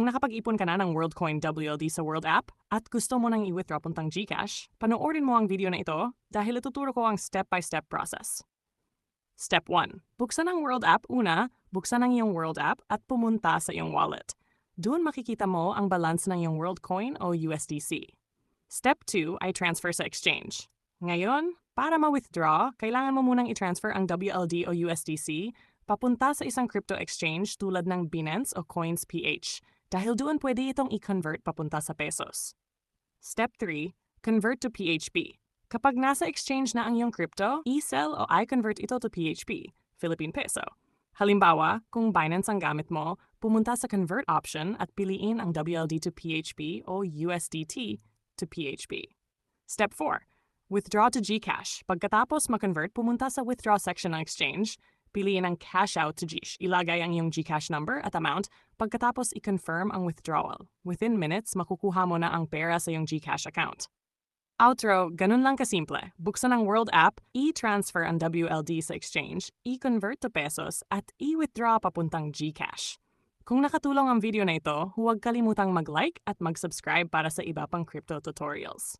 nakapag-ipon ka na ng Worldcoin WLD sa World app at gusto mo nang i-withdraw puntang GCASH, panoorin mo ang video na ito dahil ituturo ko ang step-by-step process. Step 1. Buksan ang World app. Una, buksan ang iyong World app at pumunta sa iyong wallet. Doon makikita mo ang balance ng iyong Worldcoin o USDC. Step 2 ay transfer sa exchange. Ngayon, para ma-withdraw, kailangan mo munang i-transfer ang WLD o USDC papunta sa isang crypto exchange tulad ng Binance o Coins.ph dahil doon pwede itong i-convert papunta sa pesos. Step 3. Convert to PHP. Kapag nasa exchange na ang iyong crypto, i-sell o i-convert ito to PHP, Philippine Peso. Halimbawa, kung Binance ang gamit mo, pumunta sa Convert option at piliin ang WLD to PHP o USDT to PHP. Step 4. Withdraw to GCASH. Pagkatapos ma-convert, pumunta sa Withdraw section ng exchange, piliin ang Cash Out to GCASH. Ilagay ang iyong GCASH number at amount, pagkatapos i-confirm ang withdrawal. Within minutes, makukuha mo na ang pera sa iyong GCASH account. Outro, ganun lang kasimple. Buksan ang World app, i-transfer ang WLD sa exchange, i-convert to pesos, at i-withdraw papuntang GCASH. Kung nakatulong ang video na ito, huwag kalimutang mag-like at mag-subscribe para sa iba pang crypto tutorials.